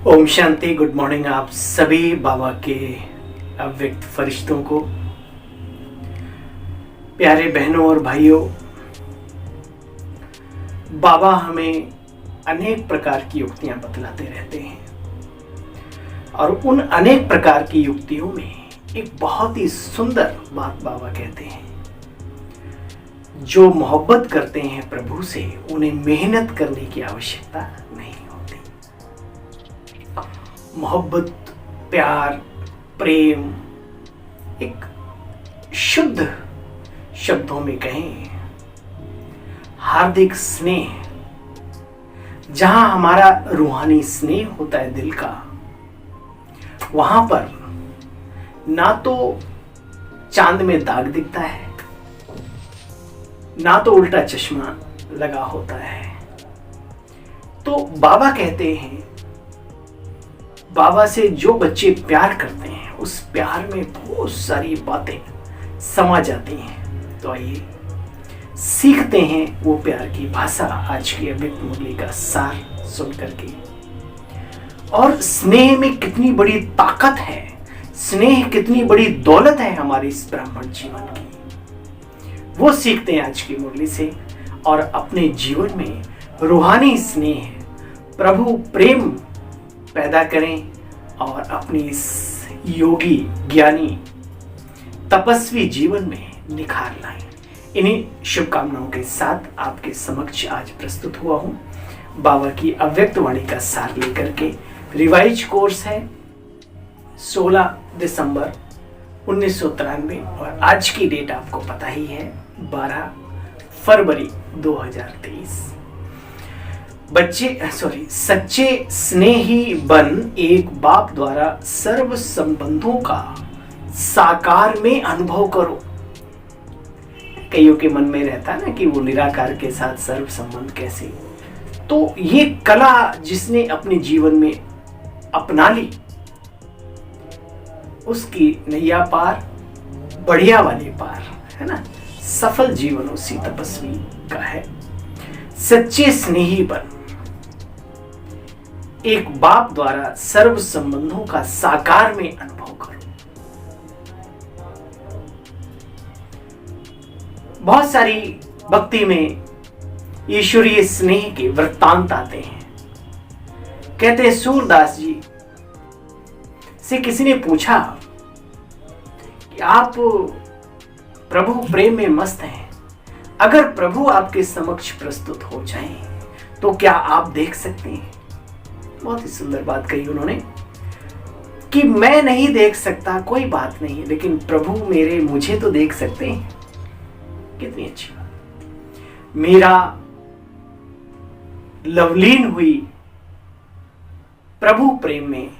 Om Shanti. Good morning आप सभी बाबा के अव्यक्त फरिश्तों को। प्यारे बहनों और भाइयों, बाबा हमें अनेक प्रकार की युक्तियां बतलाते रहते हैं और उन अनेक प्रकार की युक्तियों में एक बहुत ही सुंदर बात बाबा कहते हैं। जो मोहब्बत करते हैं प्रभु से, उन्हें मेहनत करने की आवश्यकता नहीं होती। मोहब्बत, प्यार, प्रेम एक शुद्ध शब्दों में कहें हार्दिक स्नेह, जहां हमारा रूहानी स्नेह होता है दिल का, वहां पर ना तो चांद में दाग दिखता है, ना तो उल्टा चश्मा लगा होता है। तो बाबा कहते हैं, बाबा से जो बच्चे प्यार करते हैं उस प्यार में बहुत सारी बातें समा जाती हैं। तो आइए सीखते हैं वो प्यार की भाषा आज की अव्यक्त मुरली का सार सुन करके। और स्नेह में कितनी बड़ी ताकत है, स्नेह कितनी बड़ी दौलत है हमारे इस ब्राह्मण जीवन की, वो सीखते हैं आज की मुरली से। और अपने जीवन में रूहानी स्नेह, प्रभु प्रेम पैदा करें और अपनी इस योगी, ज्ञानी, तपस्वी जीवन में निखार लाएं। इन्हीं शुभकामनाओं के साथ आपके समक्ष आज प्रस्तुत हुआ हूं बाबा की अव्यक्त वाणी का सार लेकर के। रिवाइज कोर्स है 16 दिसंबर 1993 और आज की डेट आपको पता ही है 12 फरवरी 2023। सच्चे स्नेही बन एक बाप द्वारा सर्व संबंधों का साकार में अनुभव करो। कईयों के मन में रहता है ना कि वो निराकार के साथ सर्व संबंध कैसे। तो ये कला जिसने अपने जीवन में अपना ली, उसकी नैया पार, बढ़िया वाली पार, है ना। सफल जीवन उसी तपस्वी का है। सच्चे स्नेही बन एक बाप द्वारा सर्व संबंधों का साकार में अनुभव करो। बहुत सारी भक्ति में ईश्वरीय स्नेह के वृत्तांत आते हैं। कहते हैं सूरदास जी से किसी ने पूछा कि आप प्रभु प्रेम में मस्त हैं, अगर प्रभु आपके समक्ष प्रस्तुत हो जाएं तो क्या आप देख सकते हैं? बहुत ही सुंदर बात कही उन्होंने कि मैं नहीं देख सकता, कोई बात नहीं, लेकिन प्रभु मेरे मुझे तो देख सकते हैं। कितनी अच्छी बात। मेरा लवलीन हुई प्रभु प्रेम में,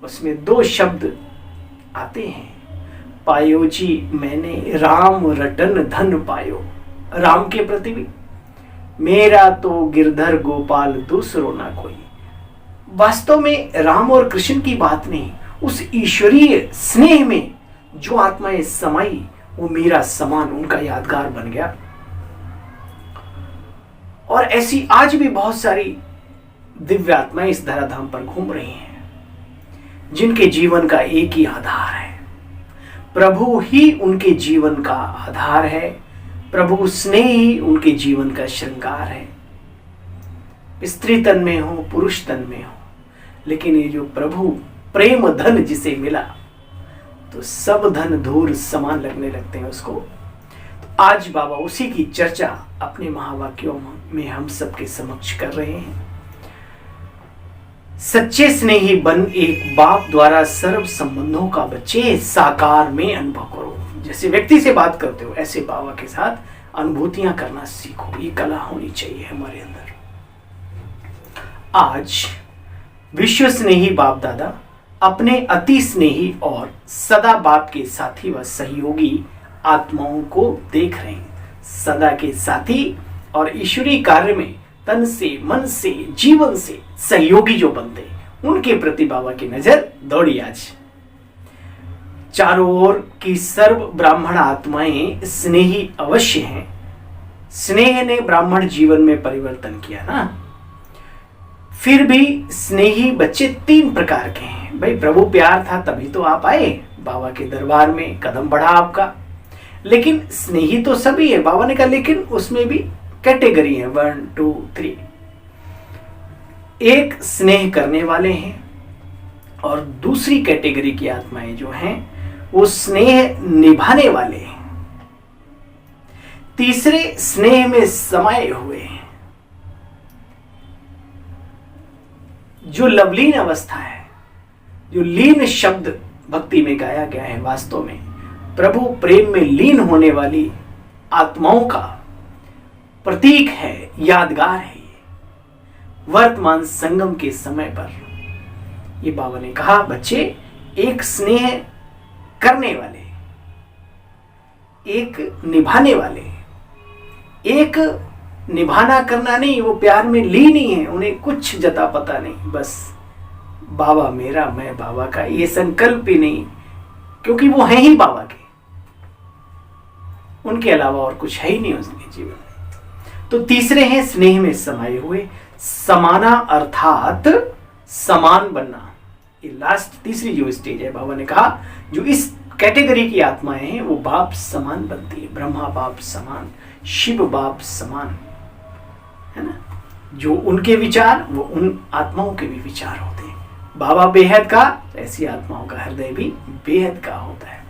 उसमें 2 शब्द आते हैं, पायो जी मैंने राम रटन धन पायो। राम के प्रति भी, मेरा तो गिरधर गोपाल दूसरो ना कोई। वास्तव में राम और कृष्ण की बात नहीं, उस ईश्वरीय स्नेह में जो आत्माएं समाई, वो मेरा समान उनका यादगार बन गया। और ऐसी आज भी बहुत सारी दिव्य आत्माएं इस धराधाम पर घूम रही हैं, जिनके जीवन का एक ही आधार है, प्रभु ही उनके जीवन का आधार है, प्रभु स्नेह ही उनके जीवन का श्रृंगार है। स्त्री तन में हो, पुरुष तन में हो, लेकिन ये जो प्रभु प्रेम धन जिसे मिला, तो सब धन धूर समान लगने लगते हैं उसको। तो आज बाबा उसी की चर्चा अपने महावाक्यों में हम सबके समक्ष कर रहे हैं। सच्चे स्नेही बन एक बाप द्वारा सर्व संबंधों का बच्चे साकार में अनुभव करो। जैसे व्यक्ति से बात करते हो, ऐसे बाबा के साथ अनुभूतियां करना सीखो। ये कला होनी चाहिए हमारे अंदर। आज विश्व स्नेही बाप दादा अपने अति स्नेही और सदा बाप के साथी व सहयोगी आत्माओं को देख रहे हैं। सदा के साथी और ईश्वरीय कार्य में तन से, मन से, जीवन से सहयोगी जो बनते, उनके प्रति बाबा की नजर दौड़ी आज। चारों ओर की सर्व ब्राह्मण आत्माएं स्नेही अवश्य हैं। स्नेह ने ब्राह्मण जीवन में परिवर्तन किया ना। फिर भी स्नेही बच्चे 3 प्रकार के हैं। भाई प्रभु प्यार था तभी तो आप आए बाबा के दरबार में, कदम बढ़ा आपका। लेकिन स्नेही तो सभी है। बाबा ने कहा लेकिन उसमें भी कैटेगरी है, 1 2 3। एक स्नेह करने वाले हैं और दूसरी कैटेगरी की आत्माएं जो हैं वो स्नेह निभाने वाले हैं। तीसरे स्नेह में समाये हुए हैं। जो लवलीन अवस्था है, जो लीन शब्द भक्ति में गाया गया है, वास्तव में प्रभु प्रेम में लीन होने वाली आत्माओं का प्रतीक है, यादगार है। ये वर्तमान संगम के समय पर ये बाबा ने कहा बच्चे, एक स्नेह करने वाले, एक निभाने वाले। एक निभाना करना नहीं, वो प्यार में लीन ही है, उन्हें कुछ जता पता नहीं, बस बाबा मेरा मैं बाबा का, ये संकल्प ही नहीं, क्योंकि वो है ही बाबा के, उनके अलावा और कुछ है ही नहीं उसके जीवन में। तो तीसरे हैं स्नेह में समाये हुए, समाना अर्थात समान बनना। ये लास्ट तीसरी जो स्टेज है, बाबा ने कहा जो इस कैटेगरी की आत्माएं हैं वो बाप समान बनती है। ब्रह्मा बाप समान, शिव बाप समान, है ना। जो उनके विचार वो उन आत्माओं के भी विचार होते हैं। बाबा बेहद का, ऐसी आत्माओं का हृदय भी बेहद का होता है।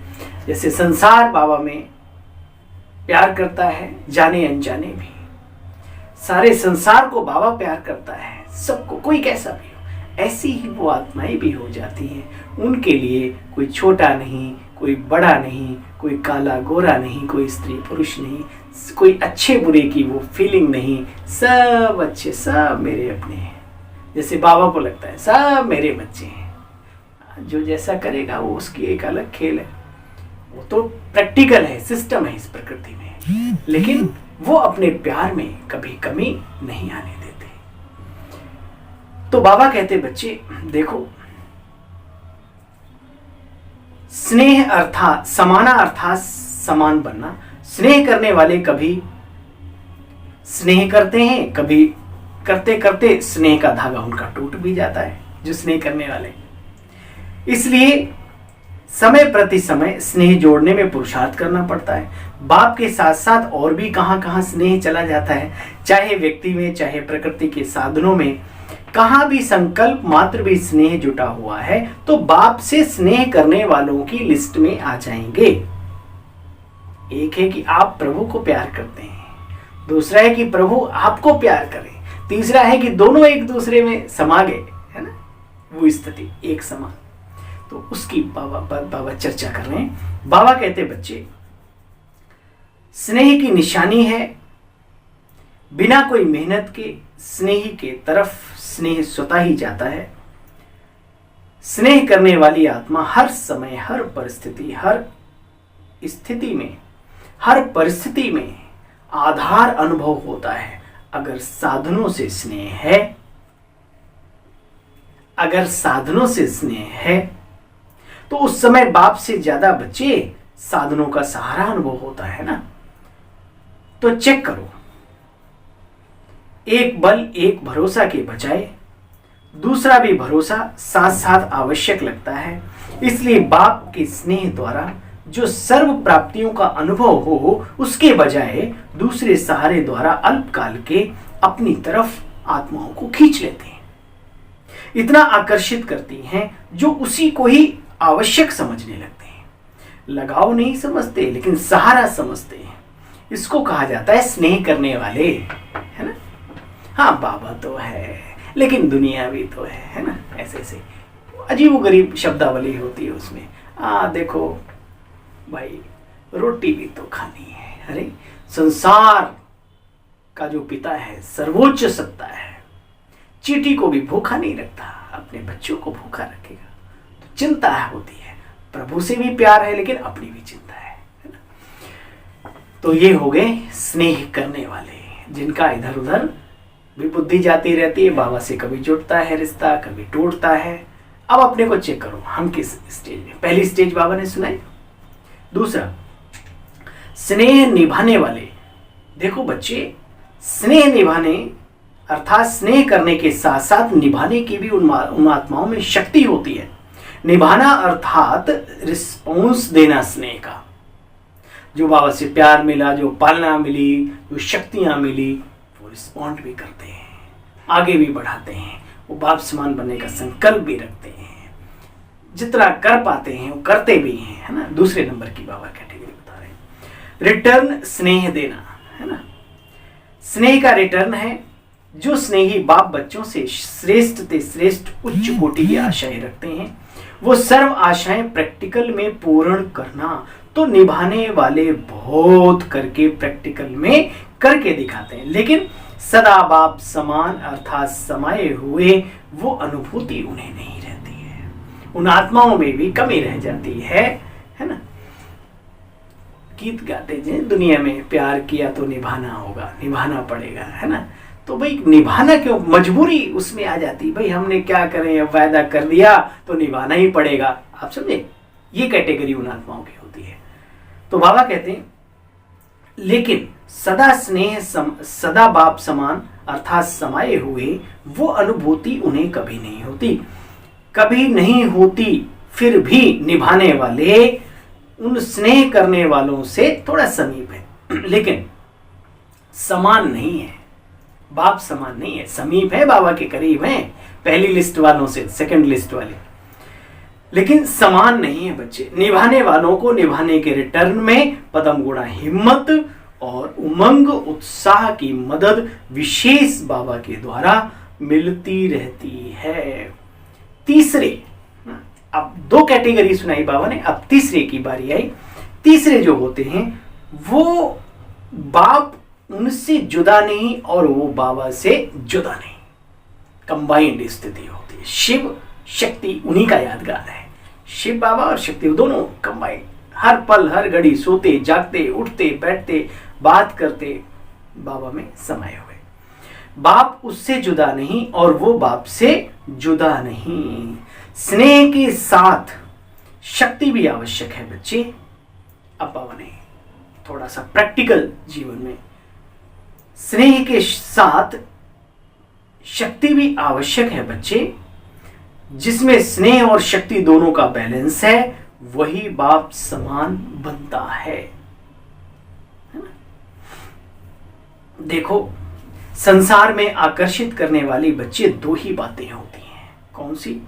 जैसे संसार बाबा में प्यार करता है, जाने अनजाने भी, सारे संसार को बाबा प्यार करता है, सबको, कोई कैसा भी हो, ऐसी ही वो आत्माएं भी हो जाती हैं। उनके लिए कोई छोटा नहीं, कोई बड़ा नहीं, कोई काला गोरा नहीं, कोई स्त्री पुरुष नहीं, कोई अच्छे बुरे की वो फीलिंग नहीं, सब अच्छे, सब मेरे अपने हैं। जैसे बाबा को लगता है सब मेरे बच्चे हैं, जो जैसा करेगा वो उसकी एक अलग खेल है, वो तो प्रैक्टिकल है, सिस्टम है इस प्रकृति में, लेकिन वो अपने प्यार में कभी कमी नहीं आने देते। तो बाबा कहते बच्चे देखो, स्नेह अर्थात समाना अर्थात समान बनना। स्नेह करने वाले कभी स्नेह करते हैं, कभी करते करते स्नेह का धागा उनका टूट भी जाता है, जो स्नेह करने वाले। इसलिए समय प्रति समय स्नेह जोड़ने में पुरुषार्थ करना पड़ता है। बाप के साथ साथ और भी कहां कहां स्नेह चला जाता है, चाहे व्यक्ति में, चाहे प्रकृति के साधनों में, कहां भी संकल्प मात्र भी स्नेह जुटा हुआ है तो बाप से स्नेह करने वालों की लिस्ट में आ जाएंगे। एक है कि आप प्रभु को प्यार करते हैं, दूसरा है कि प्रभु आपको प्यार करे, तीसरा है कि दोनों एक दूसरे में समा गए, है ना, वो स्थिति एक समान। तो उसकी बाबा चर्चा कर रहे हैं। बाबा कहते बच्चे, स्नेह की निशानी है बिना कोई मेहनत के स्नेही के तरफ स्नेह स्वतः ही जाता है। स्नेह करने वाली आत्मा हर समय, हर परिस्थिति, हर स्थिति में, हर परिस्थिति में आधार अनुभव होता है। अगर साधनों से स्नेह है, अगर साधनों से स्नेह है तो उस समय बाप से ज्यादा बच्चे साधनों का सहारा अनुभव होता है ना। तो चेक करो, एक बल एक भरोसा के बजाय दूसरा भी भरोसा साथ साथ आवश्यक लगता है। इसलिए बाप के स्नेह द्वारा जो सर्व प्राप्तियों का अनुभव हो, उसके बजाय दूसरे सहारे द्वारा अल्पकाल के अपनी तरफ आत्माओं को खींच लेते हैं। इतना आकर्षित करती हैं जो उसी को ही आवश्यक समझने लगते हैं। लगाव नहीं समझते लेकिन सहारा समझते हैं। इसको कहा जाता है स्नेह करने वाले, है ना। हाँ, बाबा तो है लेकिन दुनिया भी तो है ना। ऐसे ऐसे अजीबोगरीब शब्दावली होती है उसमें। देखो भाई, रोटी भी तो खानी है। अरे संसार का जो पिता है, सर्वोच्च सत्ता है, चींटी को भी भूखा नहीं रखता, अपने बच्चों को भूखा रखेगा। तो चिंता होती है, प्रभु से भी प्यार है लेकिन अपनी भी चिंता है ना। तो ये हो गए स्नेह करने वाले, जिनका इधर उधर भी बुद्धि जाती रहती है। बाबा से कभी जुड़ता है रिश्ता, कभी टूटता है। अब अपने को चेक करो, हम किस स्टेज में। पहली स्टेज बाबा ने सुनाई। दूसरा, स्नेह निभाने वाले। देखो बच्चे, स्नेह निभाने अर्थात स्नेह करने के साथ साथ निभाने की भी उन आत्माओं में शक्ति होती है। निभाना अर्थात रिस्पॉन्स देना स्नेह का। जो बाबा से प्यार मिला, जो पालना मिली, जो शक्तियां मिली, वो रिस्पॉन्ड भी करते हैं, आगे भी बढ़ाते हैं, वो बाप समान बनने का संकल्प भी रखते हैं। जितना कर पाते हैं वो करते भी हैं, है ना। दूसरे नंबर की बाबा कैटेगरी बता रहे हैं। रिटर्न स्नेह देना, है ना। स्नेह का रिटर्न है। जो स्नेही बाप बच्चों से श्रेष्ठ से श्रेष्ठ उच्च कोटि की आशाएं रखते हैं, वो सर्व आशाएं प्रैक्टिकल में पूर्ण करना तो निभाने वाले बहुत करके प्रैक्टिकल में करके दिखाते हैं, लेकिन सदा बाप समान अर्थात समाये हुए वो अनुभूति उन्हें नहीं रहती है। उन आत्माओं में भी कमी रह जाती है ना। गीत गाते हैं, दुनिया में प्यार किया तो निभाना होगा, निभाना पड़ेगा, है ना। तो भाई निभाना क्यों, मजबूरी उसमें आ जाती, भाई हमने क्या करें, अब वायदा कर दिया तो निभाना ही पड़ेगा। आप समझे, ये कैटेगरी उन आत्माओं की होती है। तो बाबा कहते हैं लेकिन सदा स्नेह सदा बाप समान अर्थात समाये हुए वो अनुभूति उन्हें कभी नहीं होती, कभी नहीं होती। फिर भी निभाने वाले उन स्नेह करने वालों से थोड़ा समीप है, लेकिन समान नहीं है, बाप समान नहीं है। समीप है, बाबा के करीब हैं, पहली लिस्ट वालों से सेकंड लिस्ट वाले, लेकिन समान नहीं है बच्चे। निभाने वालों को निभाने के रिटर्न में पदम गुणा हिम्मत और उमंग उत्साह की मदद विशेष बाबा के द्वारा मिलती रहती है। तीसरे, अब 2 कैटेगरी सुनाई बाबा ने, अब तीसरे की बारी आई। तीसरे जो होते हैं वो बाप उनसे जुदा नहीं और वो बाबा से जुदा नहीं, कंबाइंड स्थिति होती है। शिव शक्ति उन्हीं का यादगार है। शिव बाबा और शक्ति दोनों कंबाइंड, हर पल हर घड़ी सोते जागते उठते बैठते बात करते बाबा में समाये हुए। बाप उससे जुदा नहीं और वो बाप से जुदा नहीं। स्नेह के साथ शक्ति भी आवश्यक है बच्चे। अब बाबा ने थोड़ा सा प्रैक्टिकल जीवन में स्नेह के साथ शक्ति भी आवश्यक है बच्चे। जिसमें स्नेह और शक्ति दोनों का बैलेंस है वही बाप समान बनता है ना? देखो, संसार में आकर्षित करने वाली बच्चे 2 ही बातें होती हैं। कौन सी?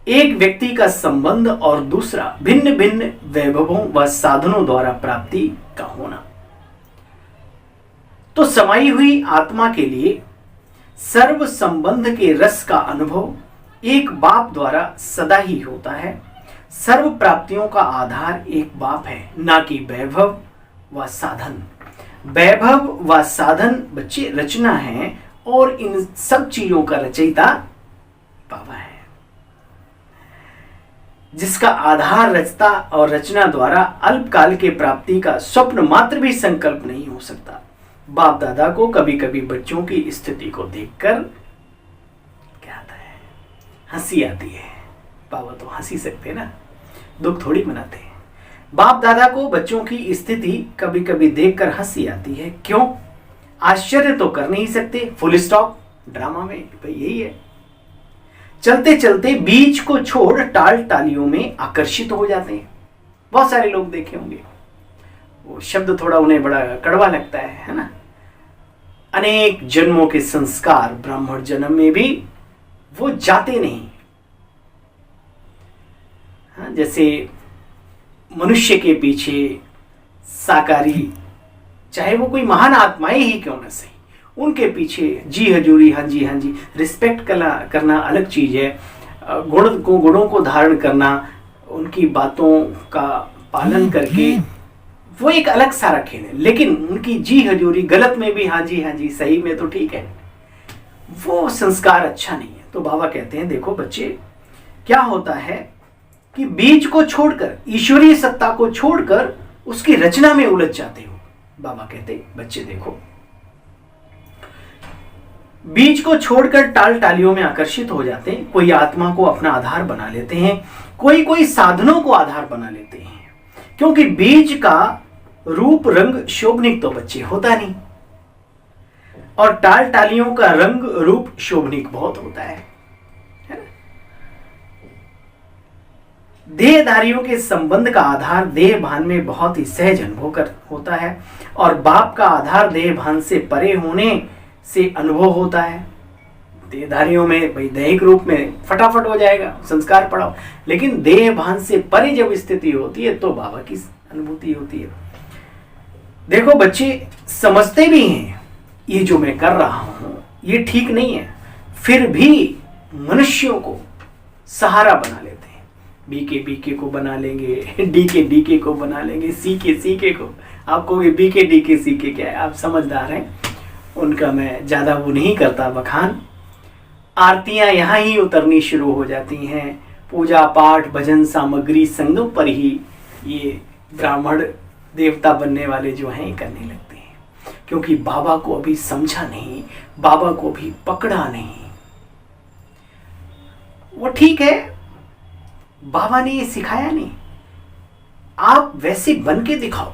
एक व्यक्ति का संबंध और दूसरा भिन्न भिन्न वैभवों व साधनों द्वारा प्राप्ति का होना। तो समाई हुई आत्मा के लिए सर्व संबंध के रस का अनुभव एक बाप द्वारा सदा ही होता है। सर्व प्राप्तियों का आधार एक बाप है, ना कि वैभव व साधन। वैभव व साधन बच्चे रचना है और इन सब चीजों का रचयिता बाबा है, जिसका आधार रचता और रचना द्वारा अल्पकाल के प्राप्ति का स्वप्न मात्र भी संकल्प नहीं हो सकता। बाप दादा को कभी कभी बच्चों की स्थिति को देखकर क्या आता है, हंसी आती है। बाबा तो हंसी सकते ना, दुख थोड़ी मनाते हैं। बाप दादा को बच्चों की स्थिति कभी कभी देखकर हंसी आती है। क्यों? आश्चर्य तो कर नहीं सकते, फुल स्टॉप। ड्रामा में भाई यही है। चलते चलते बीच को छोड़ टाल टालियों में आकर्षित हो जाते हैं। बहुत सारे लोग देखे होंगे, वो शब्द थोड़ा उन्हें बड़ा कड़वा लगता है ना। अनेक जन्मों के संस्कार ब्राह्मण जन्म में भी वो जाते नहीं। हाँ, जैसे मनुष्य के पीछे साकारी, चाहे वो कोई महान आत्माएं ही क्यों न सही, उनके पीछे जी हजूरी, हाँ जी रिस्पेक्ट करना अलग चीज है। गुणों को धारण करना, उनकी बातों का पालन करके वो एक अलग सारा खेल है। लेकिन उनकी जी हजूरी, गलत में भी हाँ जी सही में तो ठीक है, वो संस्कार अच्छा नहीं है। तो बाबा कहते हैं देखो बच्चे, क्या होता है कि बीज को छोड़कर, ईश्वरीय सत्ता को छोड़कर उसकी रचना में उलझ जाते हो। बाबा कहते बच्चे देखो, बीज को छोड़कर टाल टालियों में आकर्षित हो जाते हैं। कोई आत्मा को अपना आधार बना लेते हैं, कोई साधनों को आधार बना लेते हैं, क्योंकि बीज का रूप रंग शोभनिक तो बच्चे होता नहीं। और टाल टालियों का रंग रूप शोभनिक बहुत होता है ना। देहधारियों के संबंध का आधार देह भान में बहुत ही सहज अनुभव कर होता है, और बाप का आधार देह भान से परे होने से अनुभव होता है। देहधारियों में भाई दैहिक रूप में फटाफट हो जाएगा, संस्कार पड़ाओ, लेकिन देह भान से परे जब स्थिति होती है तो बाबा की अनुभूति होती है। देखो बच्चे समझते भी हैं ये जो मैं कर रहा हूं ये ठीक नहीं है, फिर भी मनुष्यों को सहारा बना लेते हैं। बीके को बना लेंगे, डीके को बना लेंगे, सीके को। आपको ये बीके सीके क्या है, आप समझदार हैं, उनका मैं ज्यादा वो नहीं करता बखान। आरतियां यहाँ ही उतरनी शुरू हो जाती हैं, पूजा पाठ भजन सामग्री संगों पर ही ये ब्राह्मण देवता बनने वाले जो हैं करने लगते हैं, क्योंकि बाबा को अभी समझा नहीं, बाबा को भी पकड़ा नहीं। वो ठीक है, बाबा ने ये सिखाया नहीं, आप वैसे बन के दिखाओ।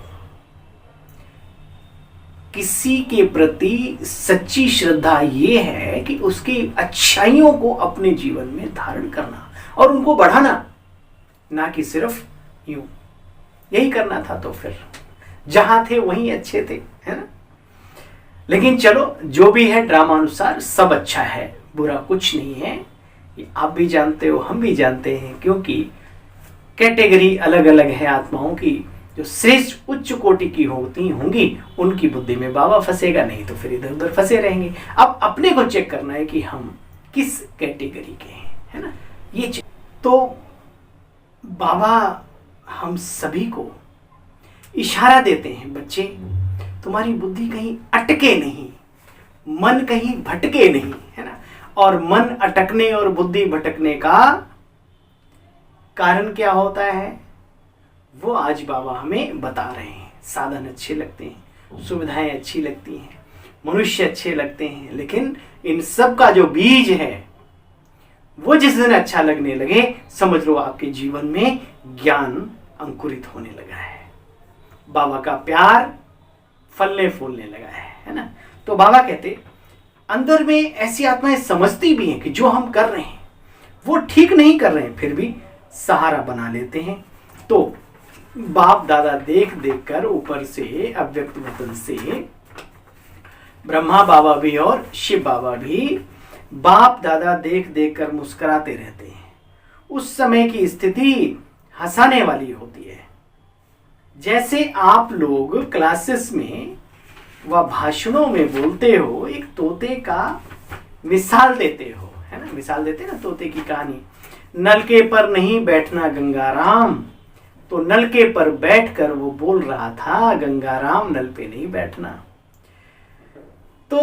किसी के प्रति सच्ची श्रद्धा ये है कि उसकी अच्छाइयों को अपने जीवन में धारण करना और उनको बढ़ाना, ना कि सिर्फ यूं। यही करना था तो फिर जहां थे वहीं अच्छे थे, है ना। लेकिन चलो जो भी है ड्रामा अनुसार सब अच्छा है, बुरा कुछ नहीं है। ये आप भी जानते हो, हम भी जानते हैं, क्योंकि कैटेगरी अलग अलग है आत्माओं की। जो श्रेष्ठ उच्च कोटि की होती होंगी उनकी बुद्धि में बाबा फंसेगा, नहीं तो फिर इधर उधर फंसे रहेंगे। अब अपने को चेक करना है कि हम किस कैटेगरी के हैं, है ना। ये तो बाबा हम सभी को इशारा देते हैं, बच्चे तुम्हारी बुद्धि कहीं अटके नहीं, मन कहीं भटके नहीं, है ना। और मन अटकने और बुद्धि भटकने का कारण क्या होता है वो आज बाबा हमें बता रहे हैं। साधन अच्छे लगते हैं, सुविधाएं अच्छी लगती हैं, मनुष्य अच्छे लगते हैं, लेकिन इन सब का जो बीज है वो जिस दिन अच्छा लगने लगे, समझ लो आपके जीवन में ज्ञान अंकुरित होने लगा है, बाबा का प्यार फलने फूलने लगा है ना। तो बाबा कहते अंदर में ऐसी आत्माएं समझती भी हैं कि जो हम कर रहे हैं वो ठीक नहीं कर रहे हैं, फिर भी सहारा बना लेते हैं। तो बाप दादा देख देख कर ऊपर से अव्यक्त वतन से ब्रह्मा बाबा भी और शिव बाबा भी बाप दादा देख देख कर मुस्कुराते रहते हैं। उस समय की स्थिति हंसाने वाली होती है। जैसे आप लोग क्लासेस में व भाषणों में बोलते हो, एक तोते का मिसाल देते हो, है ना, मिसाल देते ना तोते की कहानी। नलके पर नहीं बैठना गंगाराम, तो नलके पर बैठकर वो बोल रहा था गंगाराम नल पे नहीं बैठना। तो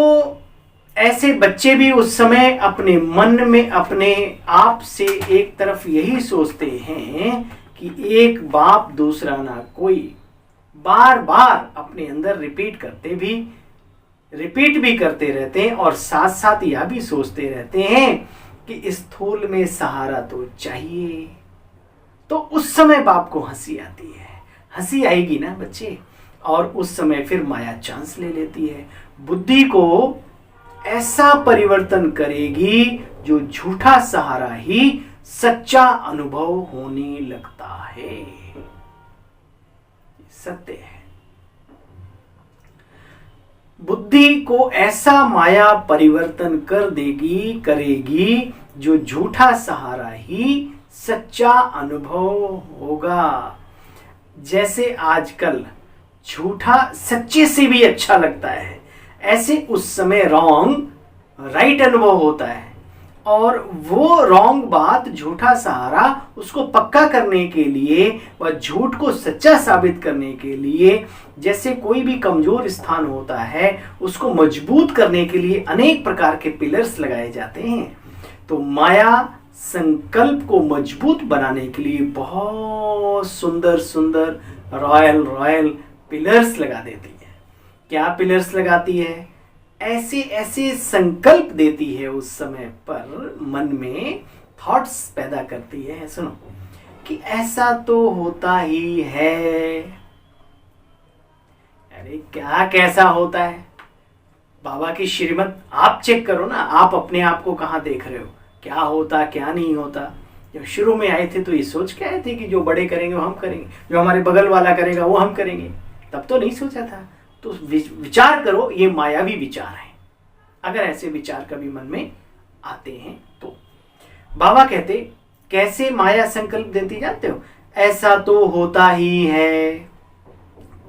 ऐसे बच्चे भी उस समय अपने मन में अपने आप से एक तरफ यही सोचते हैं कि एक बाप दूसरा ना कोई, बार बार अपने अंदर रिपीट भी करते रहते हैं, और साथ साथ यह भी सोचते रहते हैं कि स्थूल में सहारा तो चाहिए। तो उस समय बाप को हंसी आती है, हंसी आएगी ना बच्चे, और उस समय फिर माया चांस ले लेती है, बुद्धि को ऐसा परिवर्तन करेगी जो झूठा सहारा ही सच्चा अनुभव होने लगता है। सत्य है। बुद्धि को ऐसा माया परिवर्तन करेगी जो झूठा सहारा ही सच्चा अनुभव होगा। जैसे आजकल झूठा सच्चे से भी अच्छा लगता है, ऐसे उस समय रॉन्ग राइट अनुभव होता है, और वो रॉन्ग बात झूठा सहारा उसको पक्का करने के लिए व झूठ को सच्चा साबित करने के लिए, जैसे कोई भी कमजोर स्थान होता है उसको मजबूत करने के लिए अनेक प्रकार के पिलर्स लगाए जाते हैं। तो माया संकल्प को मजबूत बनाने के लिए बहुत सुंदर सुंदर रॉयल पिलर्स लगा देती है। क्या पिलर्स लगाती है? ऐसे ऐसे संकल्प देती है, उस समय पर मन में थॉट्स पैदा करती है। सुनो कि ऐसा तो होता ही है। अरे क्या कैसा होता है? बाबा की श्रीमत आप चेक करो ना, आप अपने आप को कहाँ देख रहे हो, क्या होता क्या नहीं होता। जब शुरू में आए थे तो ये सोच के आए थे कि जो बड़े करेंगे वो हम करेंगे, जो हमारे बगल वाला करेगा वो हम करेंगे, तब तो नहीं सोचा था। तो विचार करो, ये मायावी विचार है। अगर ऐसे विचार कभी मन में आते हैं तो बाबा कहते कैसे माया संकल्प देती जानते हो, ऐसा तो होता ही है,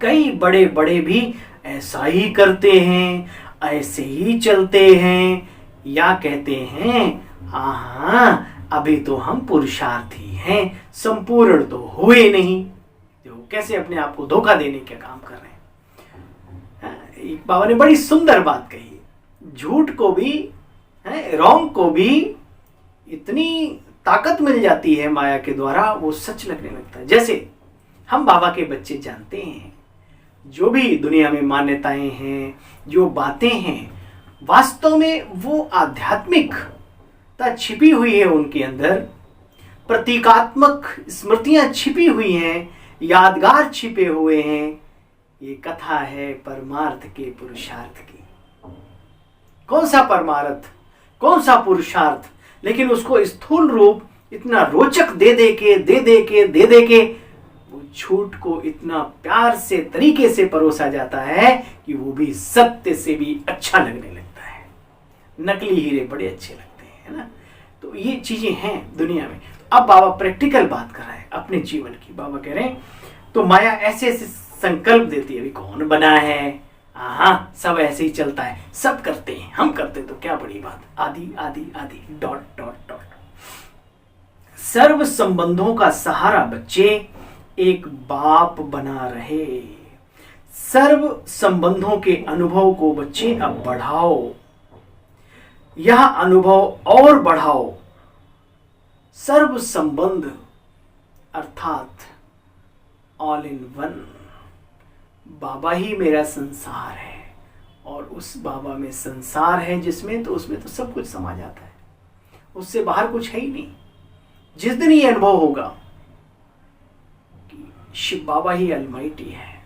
कई बड़े बड़े भी ऐसा ही करते हैं, ऐसे ही चलते हैं, या कहते हैं हाँ अभी तो हम पुरुषार्थी हैं, संपूर्ण तो हुए नहीं। जो कैसे अपने आप को धोखा देने का काम कर रहे हैं। एक बाबा ने बड़ी सुंदर बात कही, झूठ को भी रॉन्ग को भी इतनी ताकत मिल जाती है माया के द्वारा, वो सच लगने लगता है। जैसे हम बाबा के बच्चे जानते हैं, जो भी दुनिया में मान्यताएं हैं, जो बातें हैं, वास्तव में वो आध्यात्मिकता छिपी हुई है उनके अंदर, प्रतीकात्मक स्मृतियां छिपी हुई हैं, यादगार छिपे हुए हैं। ये कथा है परमार्थ के पुरुषार्थ की। कौन सा परमार्थ, कौन सा पुरुषार्थ, लेकिन उसको स्थूल रूप इतना रोचक दे दे के वो झूठ को इतना प्यार से तरीके से परोसा जाता है कि वो भी सत्य से भी अच्छा लगने लगता है। नकली हीरे बड़े अच्छे लगते हैं, है ना। तो ये चीजें हैं दुनिया में। अब बाबा प्रैक्टिकल बात कर रहा है अपने जीवन की। बाबा कह रहे हैं तो माया ऐसे ऐसे संकल्प देती है, अभी कौन बना है, हाँ सब ऐसे ही चलता है, सब करते हैं, हम करते तो क्या बड़ी बात, आदि आदि आदि डॉट डॉट डॉट। सर्व संबंधों का सहारा बच्चे एक बाप बना रहे। सर्व संबंधों के अनुभव को बच्चे अब बढ़ाओ, यह अनुभव और बढ़ाओ। सर्व संबंध अर्थात ऑल इन वन, बाबा ही मेरा संसार है, और उस बाबा में संसार है जिसमें, तो उसमें तो सब कुछ समा जाता है, उससे बाहर कुछ है ही नहीं। जिस दिन ये अनुभव होगा कि शिव बाबा ही अलमाइटी है,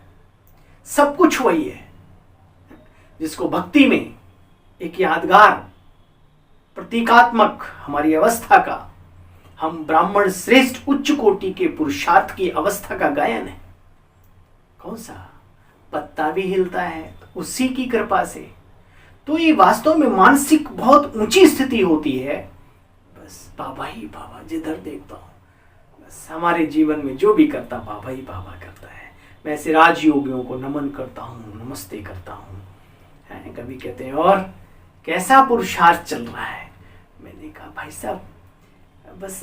सब कुछ वही है, जिसको भक्ति में एक यादगार प्रतीकात्मक हमारी अवस्था का, हम ब्राह्मण श्रेष्ठ उच्च कोटि के पुरुषार्थ की अवस्था का गायन है। कौन सा पत्ता भी हिलता है उसी की कृपा से। तो ये वास्तव में मानसिक बहुत ऊंची स्थिति होती है। बस बाबा ही बाबा, जिधर देखता हूं बस हमारे जीवन में जो भी करता बाबा ही बाबा करता है। मैं ऐसे राजयोगियों को नमन करता हूँ, नमस्ते करता हूँ। कभी कहते हैं और कैसा पुरुषार्थ चल रहा है, मैंने कहा भाई साहब बस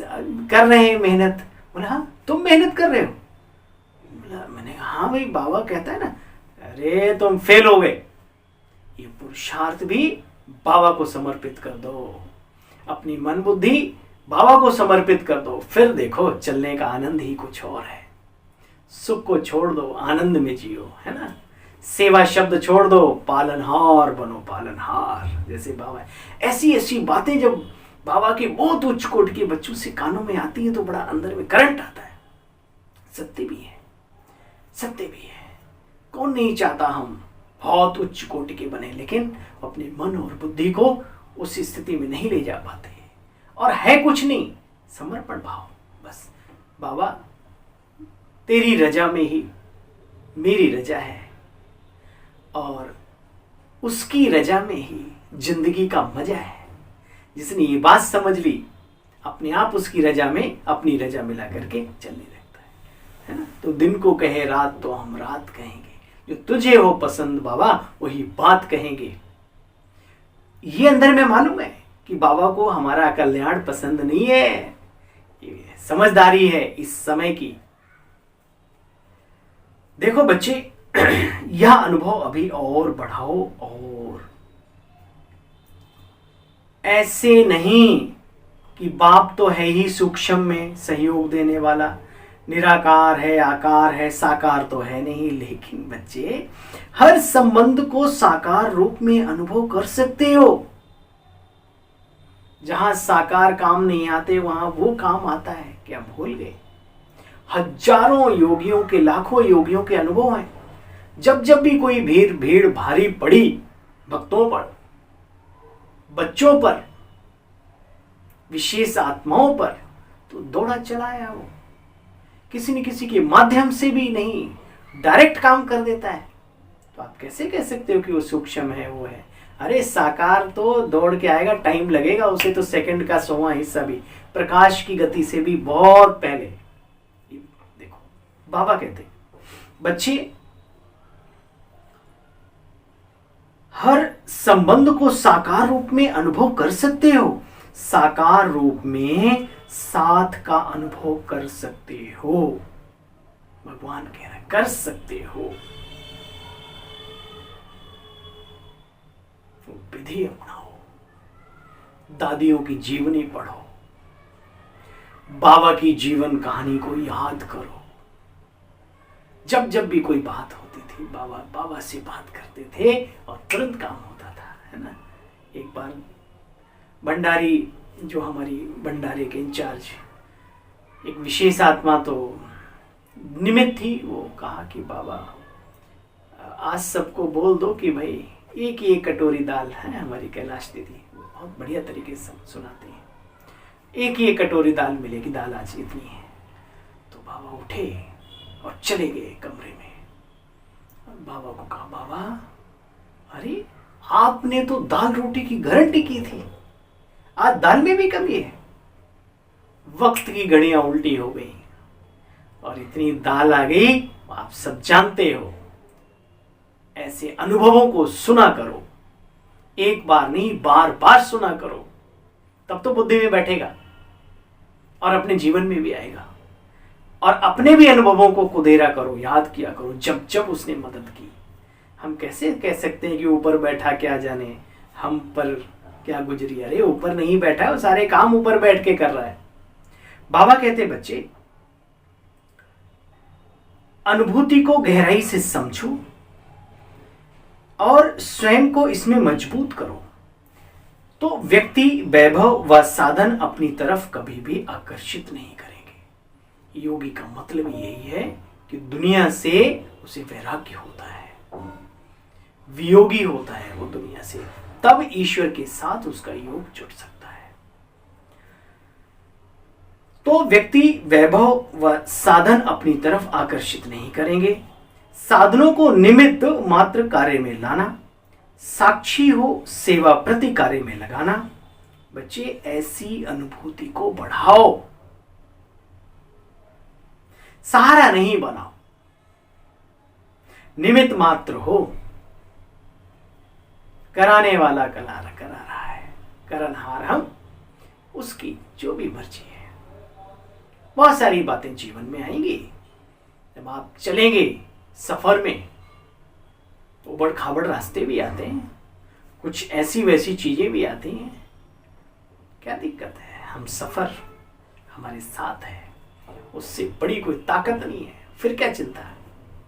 कर रहे हैं मेहनत। बोला हाँ तुम मेहनत कर रहे हो? बोला मैंने हाँ भाई, बाबा कहता है ना, अरे तुम फेल हो गए, ये पुरुषार्थ भी बाबा को समर्पित कर दो, अपनी मन बुद्धि बाबा को समर्पित कर दो, फिर देखो चलने का आनंद ही कुछ और है। सुख को छोड़ दो, आनंद में जियो, है ना। सेवा शब्द छोड़ दो, पालनहार बनो, पालनहार जैसे बाबा। ऐसी ऐसी बातें जब बाबा के बहुत उच्च कोटि के बच्चों से कानों में आती है तो बड़ा अंदर में करंट आता है। सत्य भी है, सत्य भी है। कौन नहीं चाहता हम बहुत उच्च कोटि के बने, लेकिन अपने मन और बुद्धि को उस स्थिति में नहीं ले जा पाते, और है कुछ नहीं, समर्पण भाव। बस बाबा तेरी रजा में ही मेरी रजा है, और उसकी रजा में ही जिंदगी का मजा है। जिसने ये बात समझ ली, अपने आप उसकी रजा में अपनी रजा मिला करके चलने लगता है ना। तो दिन को कहे रात तो हम रात कहेंगे, जो तुझे हो पसंद बाबा वही बात कहेंगे। ये अंदर में मालूम है कि बाबा को हमारा कल्याण पसंद नहीं है, ये समझदारी है इस समय की। देखो बच्चे, यह अनुभव अभी और बढ़ाओ, और ऐसे नहीं कि बाप तो है ही सूक्ष्म में सहयोग देने वाला, निराकार है, आकार है, साकार तो है नहीं। लेकिन बच्चे हर संबंध को साकार रूप में अनुभव कर सकते हो। जहां साकार काम नहीं आते वहां वो काम आता है, क्या भूल गए? हजारों योगियों के, लाखों योगियों के अनुभव हैं। जब जब भी कोई भीड़ भारी पड़ी, भक्तों पर, बच्चों पर, विशेष आत्माओं पर तो दौड़ा चलाया वो, किसी न किसी के माध्यम से भी नहीं, डायरेक्ट काम कर देता है। तो आप कैसे कह सकते हो कि वो सूक्ष्म है, वो है? अरे साकार तो दौड़ के आएगा, टाइम लगेगा उसे, तो सेकंड का 100वां हिस्सा भी, प्रकाश की गति से भी बहुत पहले। देखो बाबा कहते बच्चे हर संबंध को साकार रूप में अनुभव कर सकते हो, साकार रूप में साथ का अनुभव कर सकते हो। भगवान कह रहे कर सकते हो। विधि अपनाओ, दादियों की जीवनी पढ़ो, बाबा की जीवन कहानी को याद करो। जब जब भी कोई बात होती थी, बाबा से बात करते थे और तुरंत काम होता था, है ना। एक बार भंडारी, जो हमारी भंडारे के इंचार्ज, एक विशेष आत्मा तो निमित्त थी, वो कहा कि बाबा आज सबको बोल दो कि भाई एक ही एक कटोरी दाल है। हमारी कैलाश दीदी बहुत बढ़िया तरीके से सुनाती हैं, एक ही एक कटोरी दाल मिलेगी, दाल आज इतनी है। तो बाबा उठे और चले गए कमरे में। और बाबा को कहा, बाबा अरे आपने तो दाल रोटी की गारंटी की थी, आज दाल में भी कमी है। वक्त की घड़ियां उल्टी हो गई और इतनी दाल आ गई। आप सब जानते हो, ऐसे अनुभवों को सुना करो, एक बार नहीं बार बार सुना करो, तब तो बुद्धि में बैठेगा और अपने जीवन में भी आएगा। और अपने भी अनुभवों को कुदेरा करो, याद किया करो जब जब उसने मदद की। हम कैसे कह सकते हैं कि ऊपर बैठा क्या जाने हम पर क्या गुजरी? अरे ऊपर नहीं बैठा है, वो सारे काम ऊपर बैठ के कर रहा है। बाबा कहते बच्चे अनुभूति को गहराई से समझो और स्वयं को इसमें मजबूत करो, तो व्यक्ति वैभव व साधन अपनी तरफ कभी भी आकर्षित नहीं करेंगे। योगी का मतलब यही है कि दुनिया से उसे वैराग्य होता है, वियोगी होता है वो दुनिया से, तब ईश्वर के साथ उसका योग जुड़ सकता है। तो व्यक्ति वैभव व साधन अपनी तरफ आकर्षित नहीं करेंगे, साधनों को निमित्त मात्र कार्य में लाना, साक्षी हो सेवा प्रति कार्य में लगाना। बच्चे ऐसी अनुभूति को बढ़ाओ, सहारा नहीं बनाओ, निमित्त मात्र हो। कराने वाला करा रहा है, करनहार हम उसकी जो भी मर्जी है। बहुत सारी बातें जीवन में आएंगी जब आप चलेंगे सफर में, उबड़ खाबड़ रास्ते भी आते हैं, कुछ ऐसी वैसी चीजें भी आती हैं। क्या दिक्कत है? हम सफर हमारे साथ है, उससे बड़ी कोई ताकत नहीं है, फिर क्या चिंता है?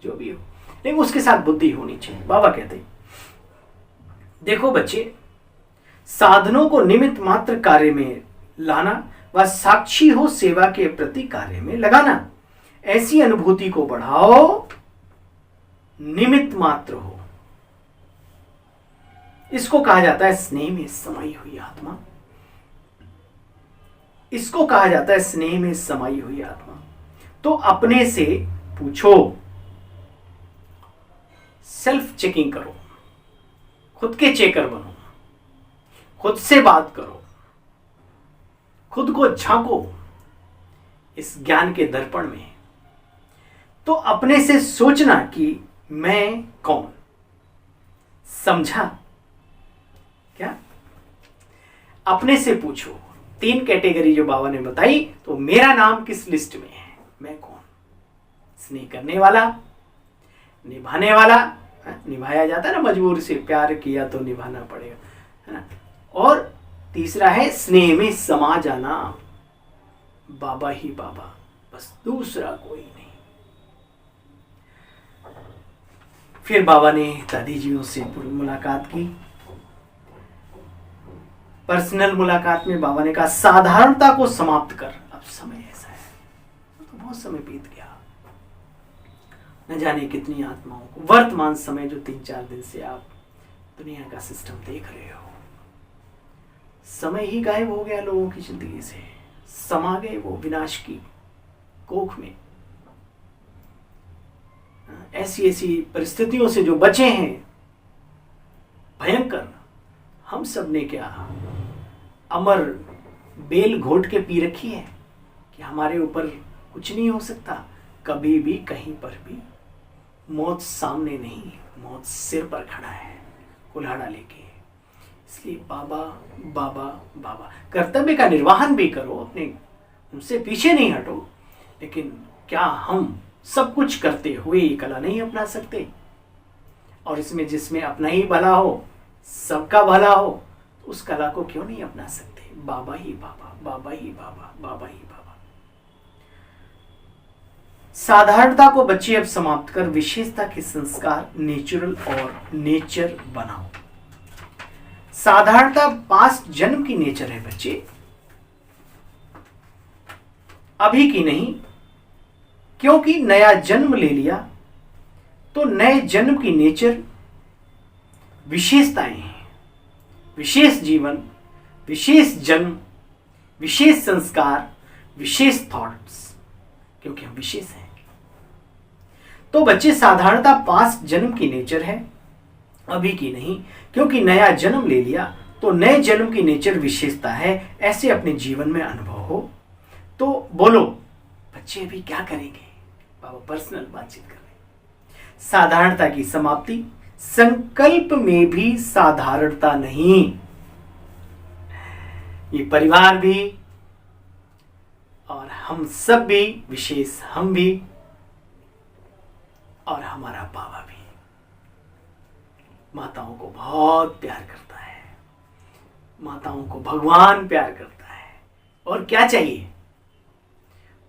जो भी हो, लेकिन उसके साथ बुद्धि होनी चाहिए। बाबा कहते हैं देखो बच्चे, साधनों को निमित्त मात्र कार्य में लाना व साक्षी हो सेवा के प्रति कार्य में लगाना। ऐसी अनुभूति को बढ़ाओ, निमित्त मात्र हो। इसको कहा जाता है स्नेह में समाई हुई आत्मा। इसको कहा जाता है स्नेह में समाई हुई आत्मा। तो अपने से पूछो, सेल्फ चेकिंग करो, खुद के चेकर बनो, खुद से बात करो, खुद को झांको इस ज्ञान के दर्पण में। तो अपने से सोचना कि मैं कौन, समझा क्या? अपने से पूछो। 3 कैटेगरी जो बाबा ने बताई, तो मेरा नाम किस लिस्ट में है, मैं कौन? स्नेह करने वाला, निभाने वाला, निभाया जाता है ना, मजबूर से प्यार किया तो निभाना पड़ेगा, है ना। और तीसरा है स्नेह में समा जाना, बाबा ही बाबा, बस दूसरा कोई नहीं। फिर बाबा ने दादी जियों से मुलाकात की। पर्सनल मुलाकात में बाबा ने कहा साधारणता को समाप्त कर, अब समय ऐसा है। तो बहुत समय बीत गया, न जाने कितनी आत्माओं को वर्तमान समय जो 3-4 दिन से आप दुनिया का सिस्टम देख रहे हो। समय ही गायब हो गया लोगों की जिंदगी से, समा गए वो विनाश की कोख में। ऐसी ऐसी परिस्थितियों से जो बचे हैं भयंकर, हम सब ने क्या अमर बेल घोट के पी रखी है कि हमारे ऊपर कुछ नहीं हो सकता। कभी भी कहीं पर भी मौत सामने नहीं, मौत सिर पर खड़ा है कुल्हाड़ा लेके। इसलिए बाबा बाबा बाबा, कर्तव्य का निर्वहन भी करो, अपने उनसे पीछे नहीं हटो, लेकिन क्या हम सब कुछ करते हुए ये कला नहीं अपना सकते? और इसमें जिसमें अपना ही भला हो, सबका भला हो, तो उस कला को क्यों नहीं अपना सकते? बाबा ही बाबा, बाबा ही बाबा, बाबा ही बाबा। साधारणता को बच्चे अब समाप्त कर विशेषता के संस्कार नेचुरल और नेचर बनाओ। साधारणता पास्ट जन्म की नेचर है बच्चे, अभी की नहीं। क्योंकि नया जन्म ले लिया तो नए जन्म की नेचर विशेषताएं हैं। विशेष जीवन, विशेष जन्म, विशेष संस्कार, विशेष थॉट्स, क्योंकि हम विशेष हैं। तो बच्चे साधारणता पास्ट जन्म की नेचर है, अभी की नहीं। क्योंकि नया जन्म ले लिया तो नए जन्म की नेचर विशेषता है। ऐसे अपने जीवन में अनुभव हो तो बोलो। बच्चे अभी क्या करेंगे? बाबा पर्सनल बातचीत कर रहे। साधारणता की समाप्ति, संकल्प में भी साधारणता नहीं। ये परिवार भी और हम सब भी विशेष, हम भी और हमारा बाबा भी माताओं को बहुत प्यार करता है। माताओं को भगवान प्यार करता है। और क्या चाहिए?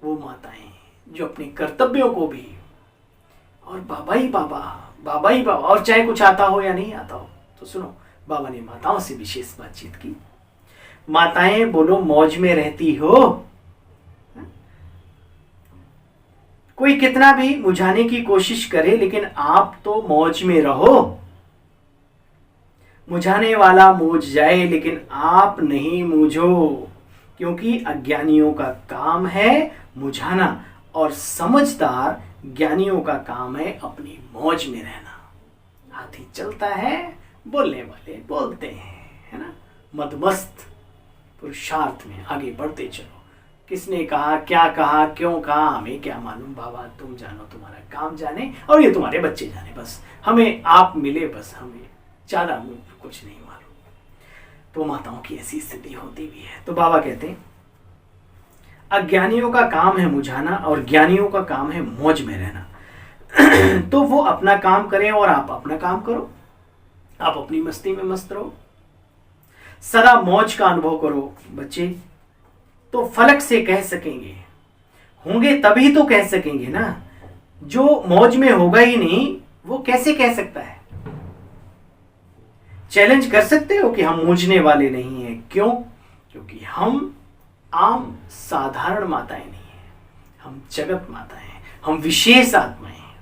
वो माताएं जो अपने कर्तव्यों को भी, और बाबा ही बाबा, बाबा ही बाबा, और चाहे कुछ आता हो या नहीं आता हो। तो सुनो, बाबा ने माताओं से विशेष बातचीत की। माताएं बोलो, मौज में रहती हो? कोई कितना भी मुझाने की कोशिश करे, लेकिन आप तो मौज में रहो। मुझाने वाला मूझ जाए, लेकिन आप नहीं मूझो, क्योंकि अज्ञानियों का काम है मुझाना और समझदार ज्ञानियों का काम है अपनी मौज में रहना। हाथी चलता है, बोलने वाले बोलते हैं, है ना। मदमस्त पुरुषार्थ में आगे बढ़ते चलो। किसने कहा, क्या कहा, क्यों कहा, हमें क्या मालूम। बाबा तुम जानो, तुम्हारा काम जाने और ये तुम्हारे बच्चे जाने। बस हमें आप मिले, बस हमें ज्यादा कुछ नहीं मालूम। तो माताओं की ऐसी स्थिति होती भी है। तो बाबा कहते हैं अज्ञानियों का काम है मुझाना और ज्ञानियों का काम है मौज में रहना। तो वो अपना काम करें और आप अपना काम करो। आप अपनी मस्ती में मस्त रहो, सदा मौज का अनुभव करो बच्चे। तो फलक से कह सकेंगे, होंगे तभी तो कह सकेंगे ना। जो मौज में होगा ही नहीं, वो कैसे कह सकता है? चैलेंज कर सकते हो कि हम मूझने वाले नहीं हैं। क्यों? क्योंकि हम आम साधारण माताएं नहीं हैं, हम जगत माताएं हैं, हम विशेष आत्माएं हैं।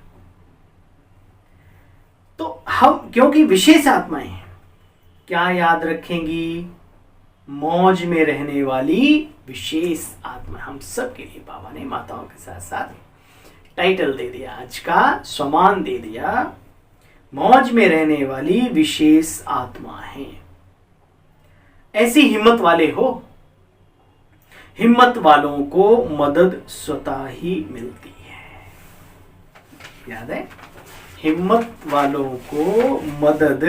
तो हम क्योंकि विशेष आत्माएं हैं, क्या याद रखेंगी? मौज में रहने वाली विशेष आत्मा। हम सब के लिए बाबा ने माताओं के साथ साथ टाइटल दे दिया, आज का सम्मान दे दिया, मौज में रहने वाली विशेष आत्मा है। ऐसी हिम्मत वाले हो। हिम्मत वालों को मदद स्वतः ही मिलती है। याद है? हिम्मत वालों को मदद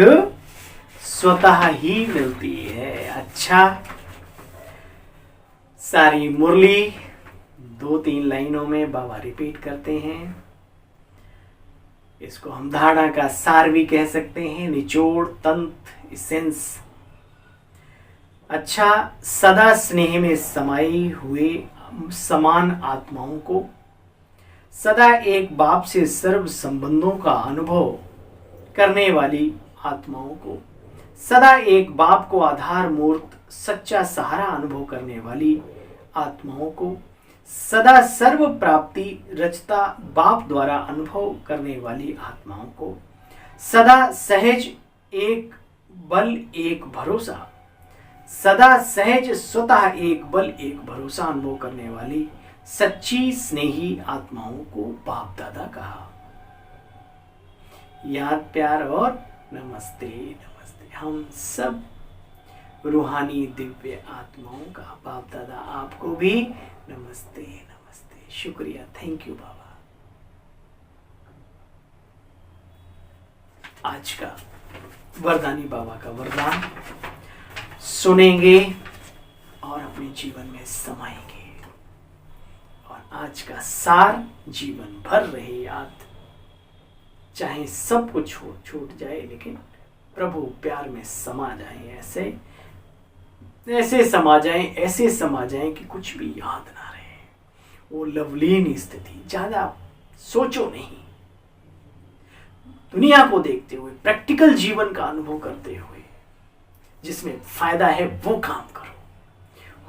स्वतः ही मिलती है। अच्छा, सारी मुरली 2-3 लाइनों में बाबा रिपीट करते हैं। इसको हम धारणा का सार भी कह सकते हैं, निचोड़, तंत्र, इसेंस। अच्छा, सदा स्नेह में समाई हुए समान आत्माओं को, सदा एक बाप से सर्व संबंधों का अनुभव करने वाली आत्माओं को, सदा एक बाप को आधार मूर्त सच्चा सहारा अनुभव करने वाली आत्माओं को, सदा सर्व प्राप्ति रचता बाप द्वारा अनुभव करने वाली आत्माओं को, सदा सहज एक बल एक भरोसा, सदा सहज स्वतः एक बल एक भरोसा अनुभव करने वाली सच्ची स्नेही आत्माओं को बाप दादा कहा। याद, प्यार और नमस्ते। नमस्ते। हम सब रूहानी दिव्य आत्माओं का बाप दादा आपको भी नमस्ते नमस्ते। शुक्रिया, थैंक यू बाबा। आज का वरदानी बाबा का वरदान सुनेंगे और अपने जीवन में समाएंगे, और आज का सार जीवन भर रहे याद। चाहे सब कुछ छूट जाए, लेकिन प्रभु प्यार में समा जाए, ऐसे ऐसे समा जाए, ऐसे समा जाए कि कुछ भी याद ना रहे। वो लवलीन स्थिति, ज्यादा सोचो नहीं, दुनिया को देखते हुए प्रैक्टिकल जीवन का अनुभव करते हुए जिसमें फायदा है वो काम करो,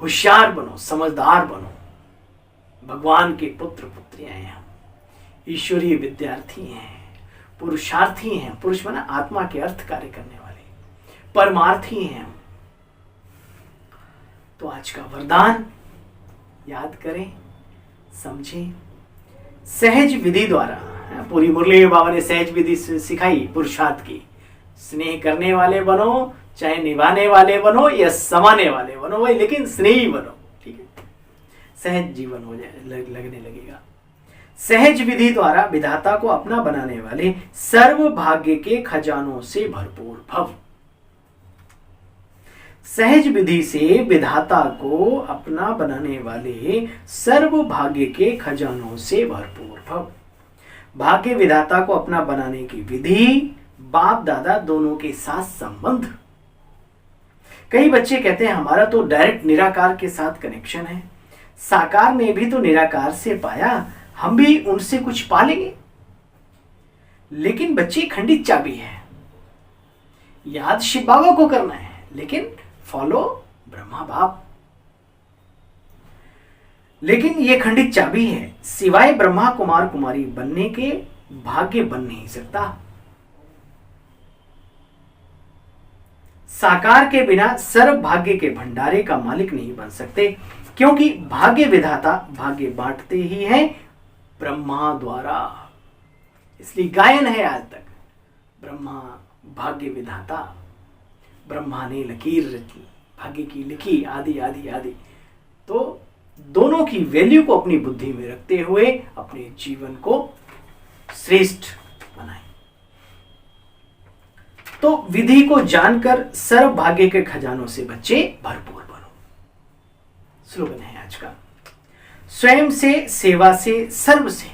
होशियार बनो, समझदार बनो। भगवान के पुत्र पुत्रियां हैं हम, ईश्वरीय विद्यार्थी हैं, पुरुषार्थी हैं। पुरुष माना आत्मा के अर्थ कार्य करने वाले, परमार्थी हैं हम। तो आज का वरदान याद करें, समझें। सहज विधि द्वारा, पूरी मुरली में बाबा ने सहज विधि सिखाई पुरुषार्थ की। स्नेह करने वाले बनो, चाहे निभाने वाले बनो या समाने वाले बनो भाई, लेकिन स्नेही बनो, ठीक है। सहज जीवन हो जाए, लगने लगेगा। सहज विधि द्वारा विधाता को अपना बनाने वाले सर्व भाग्य के खजानों से भरपूर भव। सहज विधि से विधाता को अपना बनाने वाले सर्व भाग्य के खजानों से भरपूर भव। भाग्य विधाता को अपना बनाने की विधि, बाप दादा दोनों के साथ संबंध। कई बच्चे कहते हैं हमारा तो डायरेक्ट निराकार के साथ कनेक्शन है, साकार ने भी तो निराकार से पाया, हम भी उनसे कुछ पा लेंगे। लेकिन बच्चे खंडित चाबी है, याद शिव बाबा को करना है, लेकिन फॉलो ब्रह्मा बाप। लेकिन ये खंडित चाबी है, सिवाय ब्रह्मा कुमार कुमारी बनने के भाग्य बन नहीं सकता। साकार के बिना सर्व भाग्य के भंडारे का मालिक नहीं बन सकते, क्योंकि भाग्य विधाता भाग्य बांटते ही हैं ब्रह्मा द्वारा। इसलिए गायन है आज तक, ब्रह्मा भाग्य विधाता, ब्रह्मा ने लकीर भाग्य की लिखी, आदि आदि आदि। तो दोनों की वैल्यू को अपनी बुद्धि में रखते हुए अपने जीवन को श्रेष्ठ बनाएं। तो विधि को जानकर सर्व भाग्य के खजानों से बच्चे भरपूर बनो। स्लोगन है आज का, स्वयं से, सेवा से, सर्व से।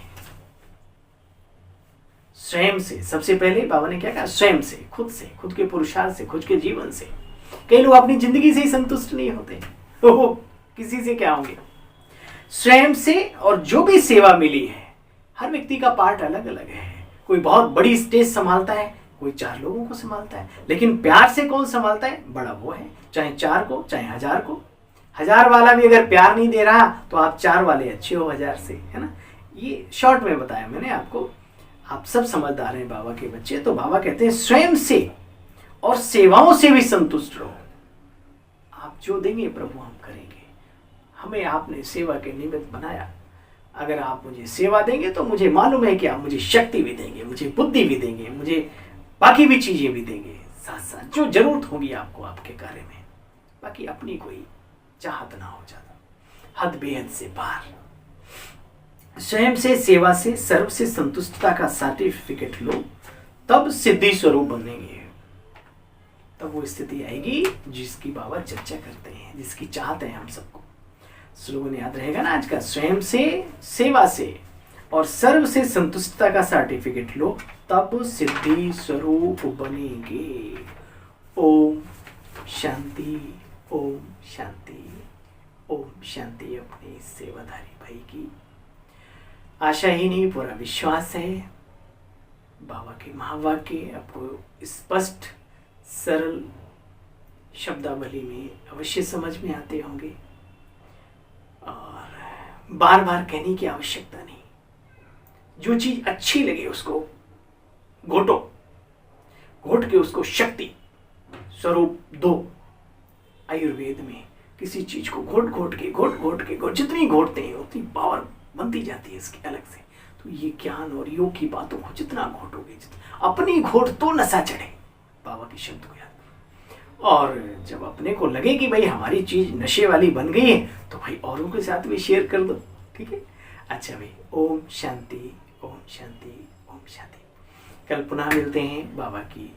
स्वयं से, सबसे पहले बाबा ने क्या कहा, स्वयं से, खुद से, खुद के पुरुषार्थ से, खुद के जीवन से। कई लोग अपनी जिंदगी से ही संतुष्ट नहीं होते, तो किसी से क्या होंगे। स्वयं से, और जो भी सेवा मिली है, हर व्यक्ति का पार्ट अलग अलग है। कोई बहुत बड़ी स्टेज संभालता है, कोई 4 लोगों को संभालता है, लेकिन प्यार से कौन संभालता है, बड़ा वो है। चाहे 4 को, चाहे 1000 को। 1000 वाला भी अगर प्यार नहीं दे रहा तो आप 4 वाले अच्छे हो 1000 से, है ना। ये शॉर्ट में बताया मैंने आपको, आप सब समझदार हैं बाबा के बच्चे। तो बाबा कहते हैं स्वयं से और सेवाओं से भी संतुष्ट रहो। आप जो देंगे प्रभु हम करेंगे, हमें आपने सेवा के निमित्त बनाया। अगर आप मुझे सेवा देंगे तो मुझे मालूम है कि आप मुझे शक्ति भी देंगे, मुझे बुद्धि भी देंगे, मुझे बाकी भी चीजें भी देंगे, साथ साथ जो जरूरत होगी आपको आपके कार्य में। बाकी अपनी कोई चाहत ना हो जाता, हद बेहद से पार। स्वयं से, सेवा से, सर्व से संतुष्टता का सर्टिफिकेट लो, तब सिद्धि स्वरूप बनेंगे। तब वो स्थिति आएगी जिसकी बाबा चर्चा करते हैं, जिसकी चाहते हैं हम सबको। स्लोगन याद रहेगा ना आज का, स्वयं से, सेवा से और सर्व से संतुष्टता का सर्टिफिकेट लो, तब सिद्धि स्वरूप बनेंगे। ओम शांति, ओम शांति, ओम शांति। अपने सेवाधारी भाई की आशा ही नहीं, पूरा विश्वास है बाबा के महावाक्य आपको स्पष्ट सरल शब्दावली में अवश्य समझ में आते होंगे, और बार बार कहने की आवश्यकता नहीं। जो चीज अच्छी लगे उसको घोटो, घोट के उसको शक्ति स्वरूप 2 आयुर्वेद में किसी चीज को घोट घोट के जितनी घोटते हैं उतनी पावर बनती जाती है इसकी अलग से। तो ये ज्ञान और योग की बातों को जितना घोटोगे, अपनी घोट तो नशा चढ़े, बाबा के शब्द को याद। और जब अपने को लगे कि भाई हमारी चीज नशे वाली बन गई है तो भाई औरों के साथ भी शेयर कर दो, ठीक है। अच्छा भाई, ओम शांति, ओम शांति, ओम शांति। कल पुनः मिलते हैं बाबा की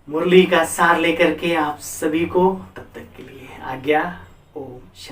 मुरली का सार लेकर के आप सभी को। तब तक के लिए आज्ञा।